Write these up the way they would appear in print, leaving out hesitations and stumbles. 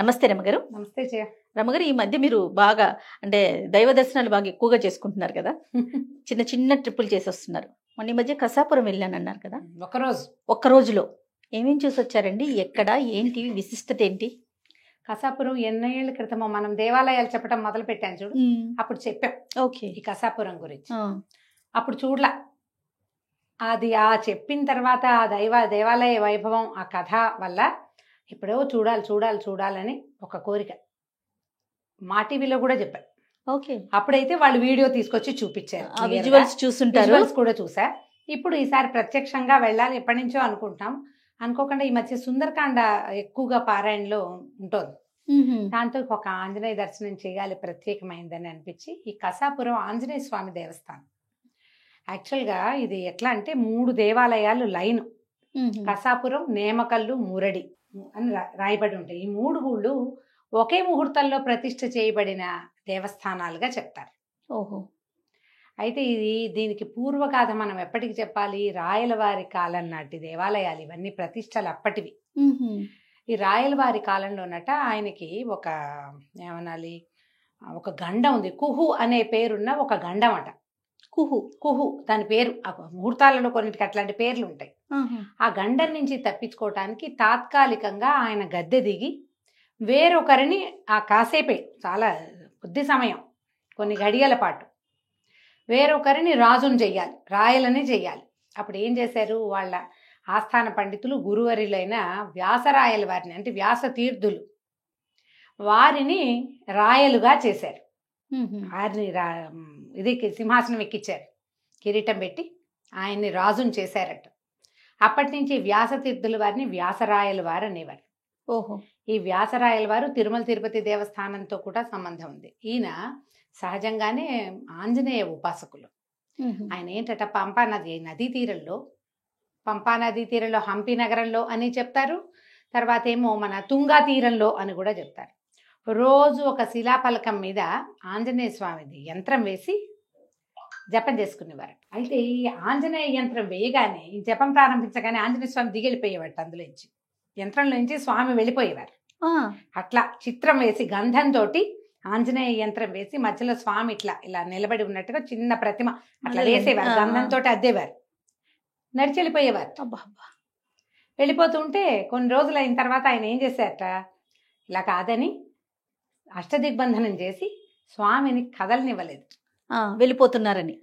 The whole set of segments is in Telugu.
నమస్తే రమగారు. నమస్తే జయ. రమగారు, ఈ మధ్య మీరు బాగా అంటే దైవ దర్శనాలు బాగా ఎక్కువగా చేసుకుంటున్నారు కదా, చిన్న చిన్న ట్రిప్పులు చేసి వస్తున్నారు. మొన్న ఈ మధ్య కసాపురం వెళ్ళానన్నారు కదా, ఒక్క రోజులో ఏమేం చూసి వచ్చారండి? ఎక్కడ, ఏంటి విశిష్టత ఏంటి? కసాపురం ఎన్నేళ్ల క్రితమో మనం దేవాలయాలు చెప్పడం మొదలు పెట్టాను చూడు, అప్పుడు చెప్పాం ఓకే ఈ కసాపురం గురించి. అప్పుడు చూడలా, అది ఆ చెప్పిన తర్వాత ఆ దేవాలయ వైభవం ఆ కథ వల్ల ఎప్పుడో చూడాలని ఒక కోరిక. మా టీవీలో కూడా చెప్పారు. ఓకే, అప్పుడైతే వాళ్ళు వీడియో తీసుకొచ్చి చూపించారు, విజువల్స్ చూస్తుంటారు. విజువల్స్ కూడా చూసా. ఇప్పుడు ఈసారి ప్రత్యక్షంగా వెళ్ళాలి, ఎప్పటి నుంచో అనుకుంటాం. అనుకోకుండా ఈ మధ్య సుందరకాండ ఎక్కువగా పారాయణలో ఉంటుంది. దాంతో ఒక ఆంజనేయ దర్శనం చేయాలి ప్రత్యేకమైందని అనిపించి ఈ కసాపురం ఆంజనేయ స్వామి దేవస్థానం. యాక్చువల్గా ఇది ఎట్లా అంటే 3 దేవాలయాలు లైను, కసాపురం, నేమకల్లు, మురడి అని రాయబడి ఉంటాయి. ఈ 3 ఊళ్ళు ఒకే ముహూర్తంలో ప్రతిష్ఠ చేయబడిన దేవస్థానాలుగా చెప్తారు. ఓహో. అయితే దీనికి పూర్వగాథ మనం ఎప్పటికి చెప్పాలి? రాయలవారి కాలం నాటి దేవాలయాలు ఇవన్నీ, ప్రతిష్టలు అప్పటివి. ఈ రాయలవారి కాలంలోనట ఆయనకి ఒక ఏమనాలి, ఒక గండం ఉంది. కుహు అనే పేరున్న ఒక గండం అట. కుహు దాని పేరు. ముహూర్తాలలో కొన్నిటికి అట్లాంటి పేర్లు ఉంటాయి. ఆ గండం నుంచి తప్పించుకోవటానికి తాత్కాలికంగా ఆయన గద్దె దిగి వేరొకరిని ఆ కాసేపే, చాలా కొద్ది సమయం, కొన్ని గడియల పాటు వేరొకరిని రాజును చెయ్యాలి, రాయలని చెయ్యాలి. అప్పుడు ఏం చేశారు, వాళ్ళ ఆస్థాన పండితులు గురువరులైన వ్యాసరాయల వారిని, అంటే వ్యాస తీర్థులు, వారిని రాయలుగా చేశారు. వారిని ఇది సింహాసనం ఎక్కించారు, కిరీటం పెట్టి ఆయన్ని రాజును చేశారట. అప్పటి నుంచి వ్యాస తీర్థుల వారిని వ్యాసరాయల వారు అనేవారు. ఓహో. ఈ వ్యాసరాయల వారు తిరుమల తిరుపతి దేవస్థానంతో కూడా సంబంధం ఉంది. ఈయన సహజంగానే ఆంజనేయ ఉపాసకులు. ఆయన ఏంటట, పంపా నదీ తీరంలో హంపి నగరంలో అని చెప్తారు. తర్వాత ఏమో మన తుంగా తీరంలో అని కూడా చెప్తారు. రోజు ఒక శిలాపలకం మీద ఆంజనేయ స్వామిది యంత్రం వేసి జపం చేసుకునేవారు. అయితే ఈ ఆంజనేయ యంత్రం వేయగానే, ఈ జపం ప్రారంభించగానే ఆంజనేయ స్వామి దిగెళ్ళిపోయేవాడు. అందులోంచి, యంత్రంలోంచి స్వామి వెళ్ళిపోయేవారు. అట్లా చిత్రం వేసి గంధంతో ఆంజనేయ యంత్రం వేసి మధ్యలో స్వామి ఇలా నిలబడి ఉన్నట్టుగా చిన్న ప్రతిమ అట్లా వేసేవారు, గంధంతో అద్దేవారు, నడిచి వెళ్ళిపోయేవారు. వెళ్ళిపోతూ ఉంటే కొన్ని రోజులు అయిన తర్వాత ఆయన ఏం చేశారట, ఇలా కాదని అష్టదిగ్బంధనం చేసి స్వామిని కదలనివ్వలేదు. వెళ్ళిపోతున్నారని.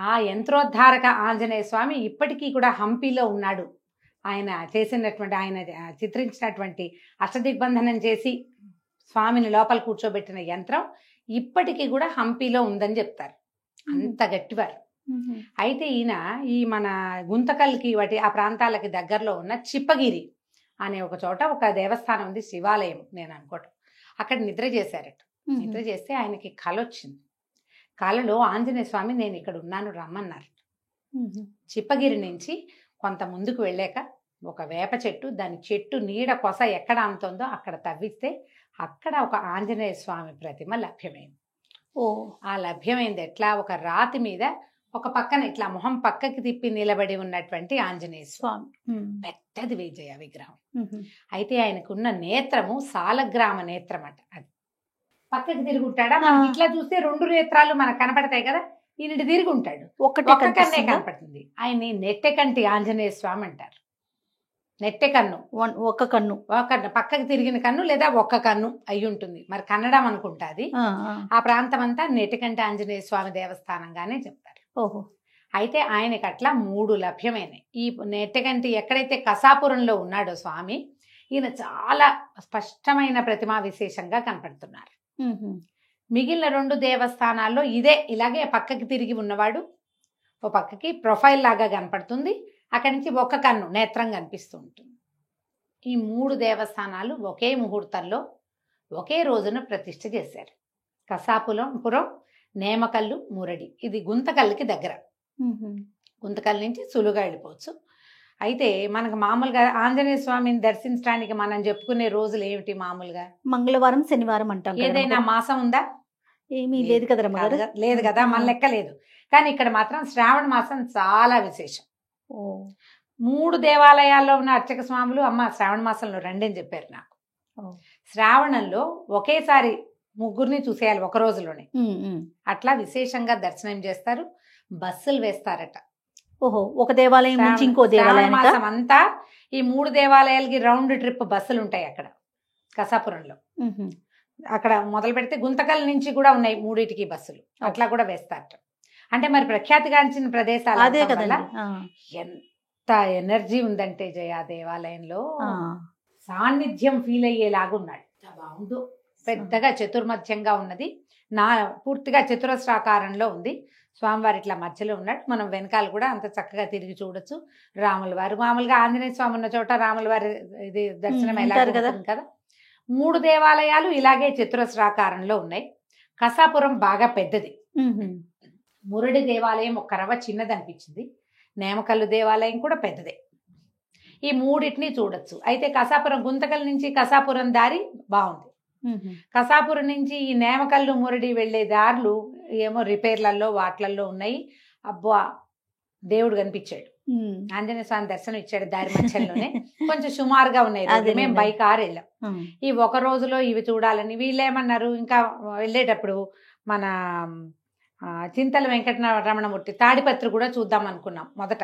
ఆ యంత్రోద్ధారక ఆంజనేయ స్వామి ఇప్పటికీ కూడా హంపీలో ఉన్నాడు. ఆయన చేసినటువంటి, ఆయన చిత్రించినటువంటి అష్టదిగ్బంధనం చేసి స్వామిని లోపల కూర్చోబెట్టిన యంత్రం ఇప్పటికీ కూడా హంపీలో ఉందని చెప్తారు. అంత గట్టివారు. అయితే ఈయన ఈ మన గుంతకల్కి ఆ ప్రాంతాలకి దగ్గరలో ఉన్న చిప్పగిరి అనే ఒక చోట ఒక దేవస్థానం ఉంది, శివాలయం నేను అనుకోవటం. అక్కడ నిద్ర చేశారట. నిద్ర చేస్తే ఆయనకి కల వచ్చింది. కలలో ఆంజనేయ స్వామి నేను ఇక్కడ ఉన్నాను రమ్మన్నారు. చిప్పగిరి నుంచి కొంత ముందుకు వెళ్ళాక ఒక వేప చెట్టు, దాని చెట్టు నీడ కొస ఎక్కడ అంతుందో అక్కడ తవ్విస్తే అక్కడ ఒక ఆంజనేయ స్వామి ప్రతిమ లభ్యమైంది. ఆ లభ్యమైంది ఎట్లా, ఒక రాతి మీద ఒక పక్కన ఇట్లా మొహం పక్కకి తిప్పి నిలబడి ఉన్నటువంటి ఆంజనేయ స్వామి, పెద్దది విజయ విగ్రహం. అయితే ఆయనకున్న నేత్రము సాలగ్రామ నేత్రం అట. అది పక్కకి తిరుగుంటాడా, ఇట్లా చూస్తే 2 నేత్రాలు మనకు కనపడతాయి కదా, ఈయన తిరిగి ఉంటాడు, ఒక్క కన్నే కనపడుతుంది. ఆయన్ని నెట్టెకంటి ఆంజనేయ స్వామి అంటారు. నెట్టె కన్ను, ఒక్క కన్ను, పక్కకి తిరిగిన కన్ను లేదా ఒక్క కన్ను అయి ఉంటుంది. మరి కన్నడం అనుకుంటాది. ఆ ప్రాంతం అంతా నెట్టెకంటి ఆంజనేయ స్వామి దేవస్థానంగానే చెప్తారు. ఓహో. అయితే ఆయనకి అట్లా 3 లభ్యమైనవి. ఈ నెట్టెకంటి ఎక్కడైతే కసాపురంలో ఉన్నాడో స్వామి, ఈయన చాలా స్పష్టమైన ప్రతిమా విశేషంగా కనపడుతున్నారు. మిగిలిన 2 దేవస్థానాల్లో ఇలాగే పక్కకి తిరిగి ఉన్నవాడు, ఓ పక్కకి ప్రొఫైల్ లాగా కనపడుతుంది, అక్కడి నుంచి ఒక్క కన్ను నేత్రం కనిపిస్తూ ఉంటుంది. ఈ 3 దేవస్థానాలు ఒకే ముహూర్తంలో ఒకే రోజున ప్రతిష్ఠ చేశారు. కసాపురం, నేమకల్లు, మురడి. ఇది గుంతకల్లుకి దగ్గర. గుంతకల్ నుంచి సులువుగా వెళ్ళిపోవచ్చు. అయితే మనకు మామూలుగా ఆంజనేయ స్వామిని దర్శించడానికి మనం చెప్పుకునే రోజులు ఏమిటి? మామూలుగా మంగళవారం, శనివారం అంటాం. ఏదైనా మాసం ఉందా? ఏమీ లేదు కదా, లేదు కదా, మన లెక్క లేదు. కానీ ఇక్కడ మాత్రం శ్రావణ మాసం చాలా విశేషం. 3 దేవాలయాల్లో ఉన్న అర్చక స్వాములు అమ్మ శ్రావణ మాసంలో రండి అని చెప్పారు నాకు. శ్రావణంలో ఒకేసారి ముగ్గురిని చూసేయాలి ఒక రోజులోనే. అట్లా విశేషంగా దర్శనం చేస్తారు. బస్సులు వేస్తారట. ఓహో, ఒక దేవాలయం నుంచి ఇంకో దేవాలయం మాసం అంతా ఈ 3 దేవాలయాలకి రౌండ్ ట్రిప్ బస్సులు ఉంటాయి అక్కడ కసాపురంలో. అక్కడ మొదలు పెడితే గుంతకల్ నుంచి కూడా ఉన్నాయి 3టికి బస్సులు. అట్లా కూడా వేస్తారట. అంటే మరి ప్రఖ్యాతిగాంచిన ప్రదేశాలు అదే కదా. ఎంత ఎనర్జీ ఉందంటే జయ దేవాలయంలో సాన్నిధ్యం ఫీల్ అయ్యేలాగా ఉన్నాడు. బాగుందో, పెద్దగా చతుర్మధ్యంగా ఉన్నది. పూర్తిగా చతురస్రాకారంలో ఉంది. స్వామివారి ఇట్లా మధ్యలో ఉన్నాడు. మనం వెనకాల కూడా అంత చక్కగా తిరిగి చూడొచ్చు. రాముల వారు మామూలుగా ఆంజనేయ స్వామి ఉన్న చోట రాముల వారి ఇది దర్శనం ఎలా కదా. 3 దేవాలయాలు ఇలాగే చతురస్రాకారంలో ఉన్నాయి. కసాపురం బాగా పెద్దది. మురడి దేవాలయం ఒక రవ్వ చిన్నది అనిపించింది. నేమకల్లు దేవాలయం కూడా పెద్దదే. ఈ 3టిని చూడొచ్చు. అయితే కసాపురం గుంతకల్ నుంచి కసాపురం దారి బాగుంది. కసాపురం నుంచి ఈ నేమకల్లు మురడి వెళ్లే దారులు ఏమో రిపేర్లలో వాట్లల్లో ఉన్నాయి. అబ్బా, దేవుడు కనిపించాడు. ఆంజనేయ స్వామి దర్శనం ఇచ్చాడు దారి మధ్యలోనే. కొంచెం సుమారుగా ఉన్నాయి. మేము బై కార్ వెళ్ళాం. ఈ ఒక రోజులో ఇవి చూడాలని వీళ్ళేమన్నారు, ఇంకా వెళ్ళేటప్పుడు మన చింతల వెంకటరమణమూర్తి తాడిపత్రి కూడా చూద్దాం అనుకున్నాం. మొదట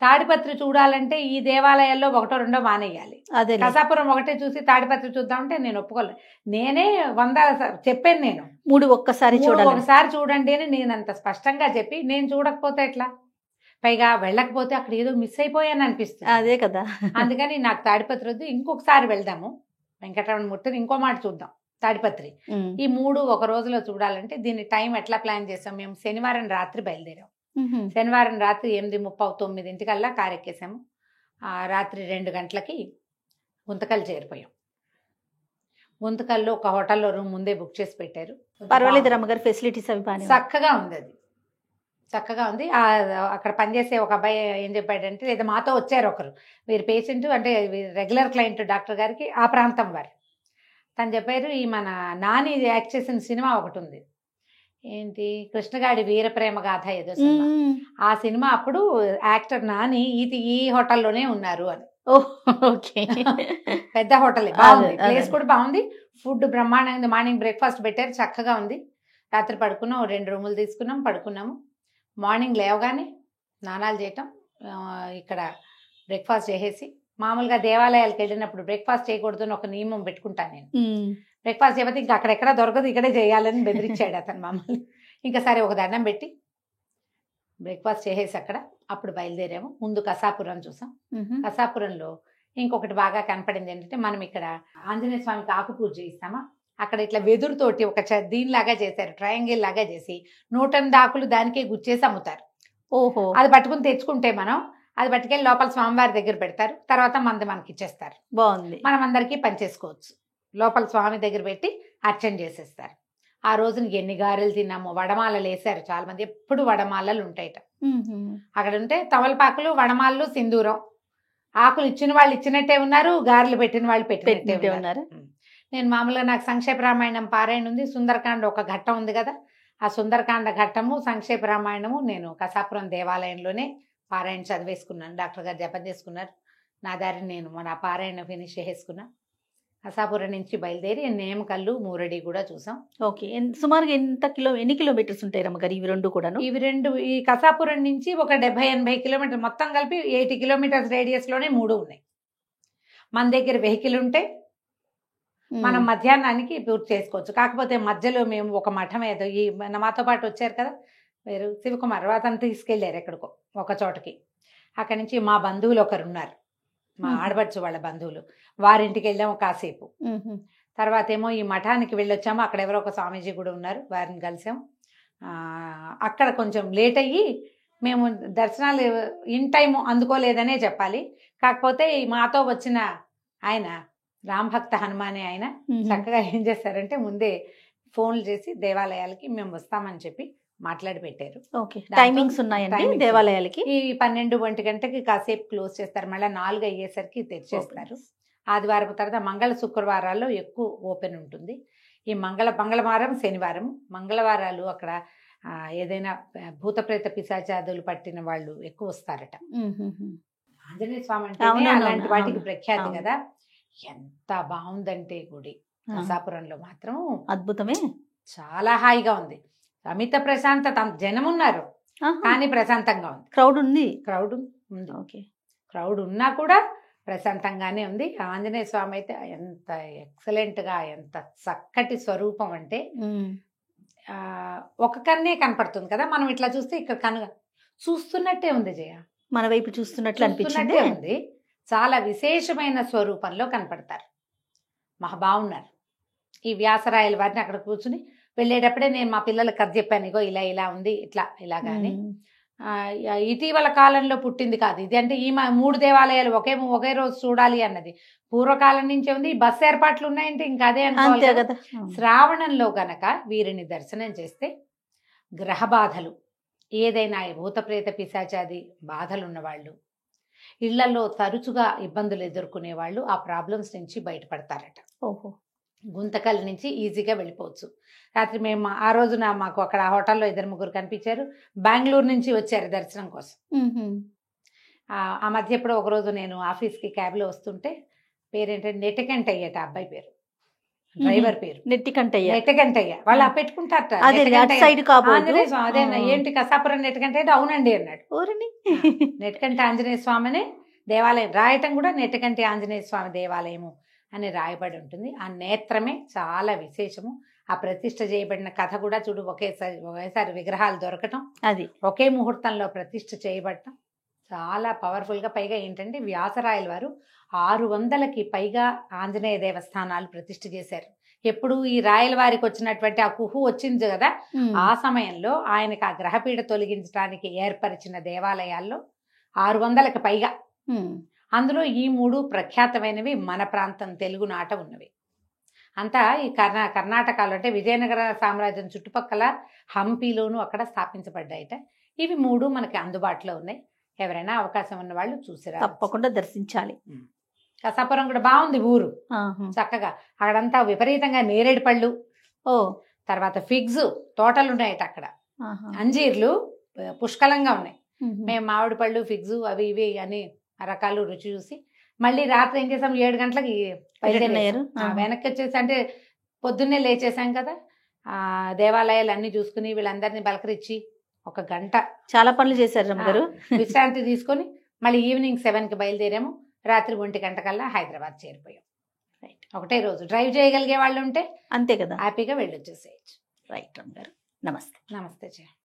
తాడిపత్రి చూడాలంటే ఈ దేవాలయాల్లో 1 2 మానేయాలి. కసాపురం ఒకటే చూసి తాడిపత్రి చూద్దామంటే నేను ఒప్పుకోలేదు. నేనే 100 చెప్పాను. నేను 3 ఒకసారి చూడండి అని నేను అంత స్పష్టంగా చెప్పి, నేను చూడకపోతే ఎట్లా, పైగా వెళ్ళకపోతే అక్కడ ఏదో మిస్ అయిపోయాను అనిపిస్తుంది. అదే కదా. అందుకని నాకు తాడిపత్రి వద్దు, ఇంకొకసారి వెళ్దాము, వెంకటరమణమూర్తిని ఇంకో మాట చూద్దాం, తాడిపత్రి. ఈ 3 ఒక రోజులో చూడాలంటే దీని టైం ఎట్లా ప్లాన్ చేసాం, మేము శనివారం రాత్రి బయలుదేరాం. శనివారం రాత్రి 8:30 9 కారు ఎక్కేసాము. రాత్రి 2 గంటలకి గుంతకల్ చేరిపోయాం. గుంతకల్లో ఒక హోటల్లో రూమ్ ముందే బుక్ చేసి పెట్టారు. పర్వాలేదు రమ్మగారు, ఫెసిలిటీస్ అవి బాగా చక్కగా ఉంది. అది చక్కగా ఉంది. అక్కడ పనిచేసే ఒక అబ్బాయి ఏం చెప్పాడంటే, లేదా మాతో వచ్చారు ఒకరు, వీరి పేషెంట్ అంటే రెగ్యులర్ క్లయింట్ డాక్టర్ గారికి ఆ ప్రాంతం వారు. తను చెప్పారు, ఈ మన నాని యాక్ట్ చేసిన సినిమా ఒకటి ఉంది, ఏంటి కృష్ణగాడి వీరప్రేమ గాథ ఏదో సినిమా. ఆ సినిమా అప్పుడు యాక్టర్ నాని ఈ హోటల్లోనే ఉన్నారు అని. పెద్ద హోటలే, బాగుంది, ప్లేస్ కూడా బాగుంది, ఫుడ్ బ్రహ్మాండంగా. మార్నింగ్ బ్రేక్ఫాస్ట్ పెట్టారు, చక్కగా ఉంది. రాత్రి పడుకున్నాం, 2 రూములు తీసుకున్నాం, పడుకున్నాము. మార్నింగ్ లేవగానే స్నానాలు చేయటం, ఇక్కడ బ్రేక్ఫాస్ట్ చేసేసి, మామూలుగా దేవాలయాలకు వెళ్ళినప్పుడు బ్రేక్ఫాస్ట్ చేయకూడదు అని ఒక నియమం పెట్టుకుంటాను నేను. బ్రేక్ఫాస్ట్ చేయకపోతే ఇంకా అక్కడెక్కడ దొరకదు, ఇక్కడే చేయాలని బెదిరించాడు అతను మమ్మల్ని. ఇంకా సరే ఒక దండం పెట్టి బ్రేక్ఫాస్ట్ చేసేసి అప్పుడు బయలుదేరాము. ముందు కసాపురం చూసాం. కసాపురంలో ఇంకొకటి బాగా కనపడింది ఏంటంటే, మనం ఇక్కడ ఆంజనేయ స్వామికి ఆకు పూజ చేయిస్తామా, అక్కడ ఇట్లా వెదురుతోటి ఒక దీనిలాగా చేశారు, ట్రయాంగిల్ లాగా చేసి 108 ఆకులు దానికే గుచ్చేసి అమ్ముతారు. ఓహో, అది పట్టుకుని తెచ్చుకుంటే మనం అది పట్టుకెళ్ళి లోపల స్వామివారి దగ్గర పెడతారు, తర్వాత మనకి ఇచ్చేస్తారు. బాగుంది, మనం అందరికీ పనిచేసుకోవచ్చు. లోపల స్వామి దగ్గర పెట్టి అర్చన చేసేస్తారు. ఆ రోజున ఎన్ని గారెలు తిన్నాము. వడమాలలు వేసారు చాలా మంది, ఎప్పుడు వడమాలలు ఉంటాయట అక్కడ. ఉంటే తమలపాకులు, వడమాలలు, సింధూరం, ఆకులు ఇచ్చిన వాళ్ళు ఇచ్చినట్టే ఉన్నారు, గారెలు పెట్టిన వాళ్ళు పెట్టినట్టే ఉన్నారు. నేను మామూలుగా నాకు సంక్షేప రామాయణం పారాయణ ఉంది, సుందరకాండ ఒక ఘట్టం ఉంది కదా, ఆ సుందరకాండ ఘట్టము సంక్షేప రామాయణము నేను కసాపురం దేవాలయంలోనే పారాయణ చదివేసుకున్నాను. డాక్టర్ గారు జపం చేసుకున్నారు, నా దారిని నేను మన పారాయణ ఫినిష్ చేసేసుకున్నా. కసాపురం నుంచి బయలుదేరి నేమకల్లు మురడి కూడా చూసాం. ఓకే, సుమారుగా ఎన్ని కిలోమీటర్స్ ఉంటాయి రమ్మగారు ఇవి రెండు కూడా? ఈ కసాపురం నుంచి ఒక 70-80 కిలోమీటర్లు, మొత్తం కలిపి 80 కిలోమీటర్స్ రేడియస్ లోనే 3 ఉన్నాయి. మన దగ్గర వెహికల్ ఉంటే మనం మధ్యాహ్నానికి పూర్తి చేసుకోవచ్చు. కాకపోతే మధ్యలో మేము ఒక మఠం ఏదో మాతో పాటు వచ్చారు కదా వేరు శివకుమార్, అతను తీసుకెళ్లారు ఎక్కడికో ఒక చోటకి. అక్కడి నుంచి మా బంధువులు ఒకరు ఉన్నారు, మా ఆడబడుచు వాళ్ళ బంధువులు, వారింటికి వెళ్ళాము కాసేపు. తర్వాత ఏమో ఈ మఠానికి వెళ్ళొచ్చాము, అక్కడ ఎవరో ఒక స్వామీజీ కూడా ఉన్నారు, వారిని కలిసాం. అక్కడ కొంచెం లేట్ అయ్యి మేము దర్శనాలు ఇన్ టైం అందుకోలేదనే చెప్పాలి. కాకపోతే మాతో వచ్చిన ఆయన రామభక్త హనుమానే ఆయన చక్కగా ఏం చేస్తారంటే, ముందే ఫోన్లు చేసి దేవాలయాలకి మేము వస్తామని చెప్పి మాట్లాడి పెట్టారు. టైమింగ్స్ ఉన్నాయండి దేవాలయాలకి. ఈ 12-1 గంటకి కాసేపు క్లోజ్ చేస్తారు, మళ్ళీ 4 అయ్యేసరికి తెరిచేస్తారు. ఆదివారం తర్వాత మంగళ శుక్రవారాల్లో ఎక్కువ ఓపెన్ ఉంటుంది. ఈ మంగళవారం శనివారం మంగళవారాలు అక్కడ ఏదైనా భూతప్రేత పిశాచాదులు పట్టిన వాళ్ళు ఎక్కువ వస్తారట. ఆంజనేయ స్వామి అంటే అవునవును, అలాంటి వాటికి అవును, ప్రఖ్యాతి అవును. కదా. ఎంత బాగుందంటే గుడి కసాపురంలో మాత్రం అద్భుతమే. చాలా హాయిగా ఉంది. అమిత ప్రశాంతత, జనం ఉన్నారు కానీ ప్రశాంతంగా ఉంది. క్రౌడ్ ఉంది. క్రౌడ్ ఉంది. ఓకే. క్రౌడ్ ఉన్నా కూడా ప్రశాంతంగానే ఉంది. ఆంజనేయ స్వామి అయితే ఎంత ఎక్సలెంట్ గా, ఎంత చక్కటి స్వరూపం అంటే ఒక కన్నే కనపడుతుంది కదా. మనం ఇట్లా చూస్తే ఇక్కడ చూస్తున్నట్టే ఉంది జయ, మన వైపు చూస్తున్నట్లు అనిపించింది. ఉంది. చాలా విశేషమైన స్వరూపంలో కనపడతారు. మహా బాగున్నారు. ఈ వ్యాసరాయల వారిని అక్కడ కూర్చుని వెళ్ళేటప్పుడే నేను మా పిల్లలకు కథ చెప్పాను, ఇగో ఇలా ఇలా ఉంది, ఇట్లా ఇలాగాని. ఇటీవల కాలంలో పుట్టింది కాదు ఇది. అంటే ఈ 3 దేవాలయాలు ఒకే రోజు చూడాలి అన్నది పూర్వకాలం నుంచే ఉంది. ఈ బస్సు ఏర్పాట్లు ఉన్నాయంటే ఇంకా అదే అనుకోవాలి కదా. శ్రావణంలో గనక వీరిని దర్శనం చేస్తే గ్రహ బాధలు, ఏదైనా భూత ప్రేత పిశాచాది బాధలు ఉన్నవాళ్ళు, ఇళ్లలో తరచుగా ఇబ్బందులు ఎదుర్కొనే వాళ్ళు ఆ ప్రాబ్లమ్స్ నుంచి బయటపడతారట. ఓహో. గుంతకల్ నుంచి ఈజీగా వెళ్ళిపోవచ్చు. రాత్రి మేము ఆ రోజున మాకు అక్కడ హోటల్లో 2-3 కనిపించారు. బెంగళూరు నుంచి వచ్చారు దర్శనం కోసం. ఆ మధ్య ఎప్పుడో ఒకరోజు నేను ఆఫీస్కి క్యాబ్లో వస్తుంటే, పేరేంటంటే నెట్టకంటయ్యట అబ్బాయి పేరు, డ్రైవర్ పేరు నెట్టకంటయ్య. వాళ్ళు పెట్టుకుంటారట. అదేనా ఏంటి కసాపురం నెట్టకంటే? అవునండి అన్నాడు. నెట్టకంటి ఆంజనేయ స్వామి అనే దేవాలయం రాయటం కూడా నెట్టకంటి ఆంజనేయ స్వామి దేవాలయము అని రాయబడి ఉంటుంది. ఆ నేత్రమే చాలా విశేషము. ఆ ప్రతిష్ఠ చేయబడిన కథ కూడా చూడు, ఒకేసారి విగ్రహాలు దొరకటం, అది ఒకే ముహూర్తంలో ప్రతిష్ఠ చేయబడటం చాలా పవర్ఫుల్గా. పైగా ఏంటంటే వ్యాసరాయల వారు 600కి పైగా ఆంజనేయ దేవస్థానాలు ప్రతిష్ఠ చేశారు. ఎప్పుడు ఈ రాయల వారికి వచ్చినటువంటి ఆ కుహు వచ్చింది కదా, ఆ సమయంలో ఆయనకు ఆ గ్రహపీడ తొలగించడానికి ఏర్పరిచిన దేవాలయాల్లో 600కి పైగా. అందులో ఈ 3 ప్రఖ్యాతమైనవి మన ప్రాంతం తెలుగునాట ఉన్నవి. అంతా ఈ కర్ణాటకలో అంటే విజయనగర సామ్రాజ్యం చుట్టుపక్కల హంపీలోను అక్కడ స్థాపించబడ్డాయిట. ఇవి 3 మనకి అందుబాటులో ఉన్నాయి. ఎవరైనా అవకాశం ఉన్న వాళ్ళు చూసిరా, తప్పకుండా దర్శించాలి. కసాపురం కూడా బాగుంది ఊరు, చక్కగా. అక్కడంతా విపరీతంగా నేరేడు పళ్ళు, తర్వాత ఫిగ్స్ తోటలు ఉన్నాయట అక్కడ. అంజీర్లు పుష్కలంగా ఉన్నాయి. మేము మామిడి పళ్ళు, ఫిగ్స్ అవి ఇవి అని రకాలు రుచి చూసి మళ్ళీ రాత్రి ఏం చేసాం, 7 గంటలకి బయలుదేరారు. వెనక్కి వచ్చేసి అంటే పొద్దున్నే లేచేసాం కదా, దేవాలయాలు అన్ని చూసుకుని వీళ్ళందరినీ బలకరించి 1 గంట చాలా పనులు చేశారు విశ్రాంతి తీసుకొని మళ్ళీ ఈవినింగ్ 7కి బయలుదేరాము. రాత్రి 1 గంటకల్లా హైదరాబాద్ చేరిపోయాం. ఒకటే రోజు డ్రైవ్ చేయగలిగే వాళ్ళు ఉంటే అంతే కదా, హ్యాపీగా వెళ్ళొచ్చేసేయచ్చు. రైట్ రమ్మ గారు, నమస్తే. నమస్తే.